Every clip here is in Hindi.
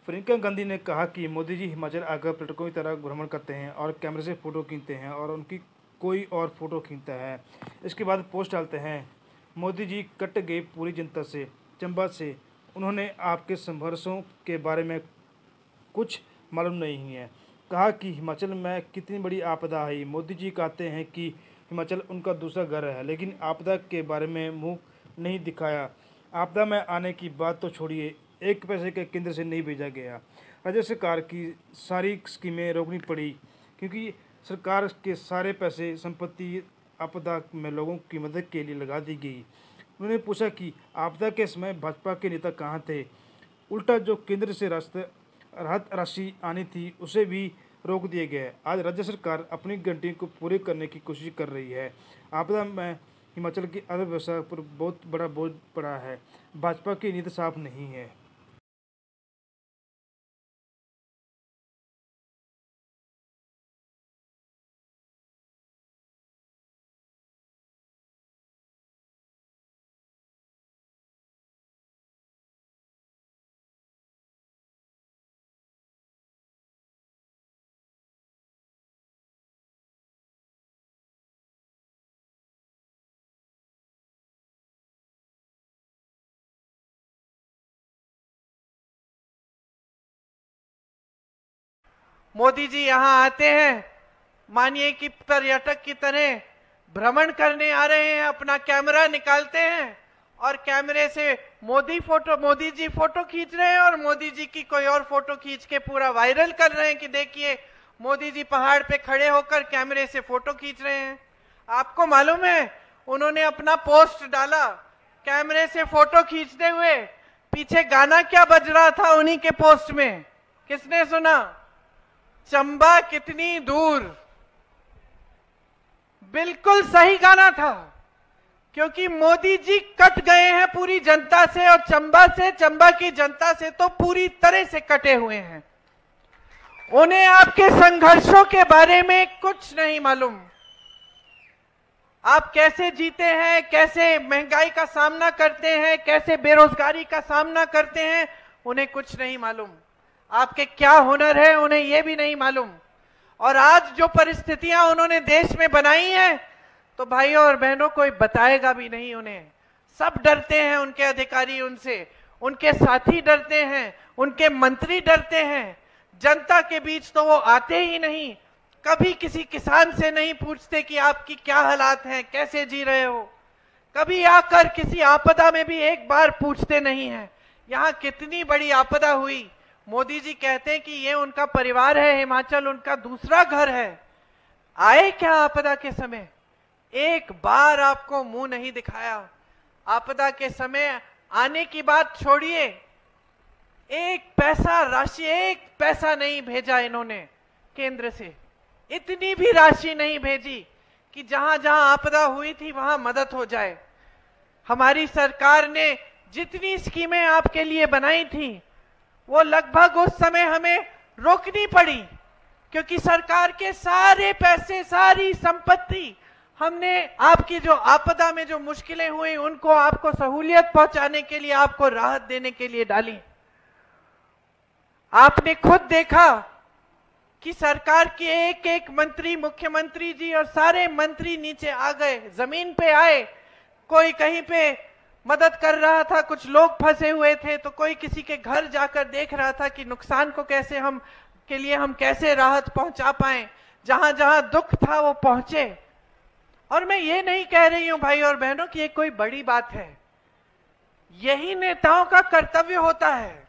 प्रियंका गांधी ने कहा कि मोदी जी हिमाचल आकर पर्यटकों की तरह भ्रमण करते हैं और कैमरे से फ़ोटो खींचते हैं और उनकी कोई और फ़ोटो खींचता है। इसके बाद पोस्ट डालते हैं, मोदी जी कट गए पूरी जनता से, चंबा से। उन्होंने आपके संघर्षों के बारे में कुछ मालूम नहीं है। कहा कि हिमाचल में कितनी बड़ी आपदा आई। मोदी जी कहते हैं कि हिमाचल उनका दूसरा घर है, लेकिन आपदा के बारे में मुंह नहीं दिखाया। आपदा में आने की बात तो छोड़िए, एक पैसे के केंद्र से नहीं भेजा गया। राज्य सरकार की सारी स्कीमें रोकनी पड़ी क्योंकि सरकार के सारे पैसे संपत्ति आपदा में लोगों की मदद के लिए लगा दी गई। उन्होंने पूछा कि आपदा के समय भाजपा के नेता कहाँ थे। उल्टा जो केंद्र से राहत राशि आनी थी उसे भी रोक दिए गए। आज राज्य सरकार अपनी गारंटी को पूरी करने की कोशिश कर रही है। आपदा में हिमाचल की अर्थव्यवस्था पर बहुत बड़ा बोझ पड़ा है। भाजपा की नीति साफ नहीं है। मोदी जी यहाँ आते हैं, मानिए कि पर्यटक की तरह भ्रमण करने आ रहे हैं, अपना कैमरा निकालते हैं और कैमरे से मोदी जी फोटो खींच रहे हैं और मोदी जी की कोई और फोटो खींच के पूरा वायरल कर रहे हैं कि देखिए मोदी जी पहाड़ पे खड़े होकर कैमरे से फोटो खींच रहे हैं। आपको मालूम है, उन्होंने अपना पोस्ट डाला कैमरे से फोटो खींचते हुए, पीछे गाना क्या बज रहा था उन्हीं के पोस्ट में, किसने सुना? चंबा कितनी दूर। बिल्कुल सही गाना था, क्योंकि मोदी जी कट गए हैं पूरी जनता से और चंबा की जनता से तो पूरी तरह से कटे हुए हैं। उन्हें आपके संघर्षों के बारे में कुछ नहीं मालूम। आप कैसे जीते हैं, कैसे महंगाई का सामना करते हैं, कैसे बेरोजगारी का सामना करते हैं, उन्हें कुछ नहीं मालूम। आपके क्या हुनर है उन्हें यह भी नहीं मालूम। और आज जो परिस्थितियां उन्होंने देश में बनाई हैं, तो भाइयों और बहनों कोई बताएगा भी नहीं उन्हें। सब डरते हैं, उनके अधिकारी उनसे, उनके साथी डरते हैं, उनके मंत्री डरते हैं। जनता के बीच तो वो आते ही नहीं, कभी किसी किसान से नहीं पूछते कि आपकी क्या हालात हैं, कैसे जी रहे हो। कभी आकर किसी आपदा में भी एक बार पूछते नहीं हैं। यहाँ कितनी बड़ी आपदा हुई, मोदी जी कहते हैं कि ये उनका परिवार है, हिमाचल उनका दूसरा घर है। आए क्या आपदा के समय? एक बार आपको मुंह नहीं दिखाया। आपदा के समय आने की बात छोड़िए, एक पैसा राशि, एक पैसा नहीं भेजा इन्होंने केंद्र से। इतनी भी राशि नहीं भेजी कि जहां जहां आपदा हुई थी वहां मदद हो जाए। हमारी सरकार ने जितनी स्कीमें आपके लिए बनाई थी वो लगभग उस समय हमें रोकनी पड़ी, क्योंकि सरकार के सारे पैसे, सारी संपत्ति हमने आपकी जो आपदा में जो मुश्किलें हुई उनको आपको सहूलियत पहुंचाने के लिए, आपको राहत देने के लिए डाली। आपने खुद देखा कि सरकार के एक एक मंत्री, मुख्यमंत्री जी और सारे मंत्री नीचे आ गए, जमीन पे आए। कोई कहीं पे मदद कर रहा था, कुछ लोग फंसे हुए थे तो कोई किसी के घर जाकर देख रहा था कि नुकसान को कैसे हम कैसे राहत पहुंचा पाए। जहां जहां दुख था वो पहुंचे। और मैं ये नहीं कह रही हूं भाई और बहनों कि ये कोई बड़ी बात है, यही नेताओं का कर्तव्य होता है।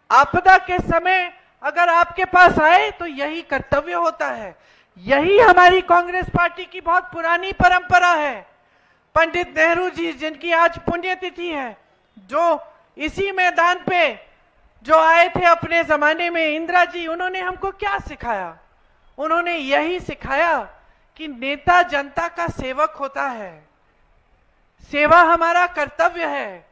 आपदा के समय अगर आपके पास आए तो यही कर्तव्य होता है। यही हमारी कांग्रेस पार्टी की बहुत पुरानी परंपरा है। पंडित नेहरू जी, जिनकी आज पुण्यतिथि है, जो इसी मैदान पे जो आए थे अपने जमाने में, इंदिरा जी, उन्होंने हमको क्या सिखाया? उन्होंने यही सिखाया कि नेता जनता का सेवक होता है, सेवा हमारा कर्तव्य है।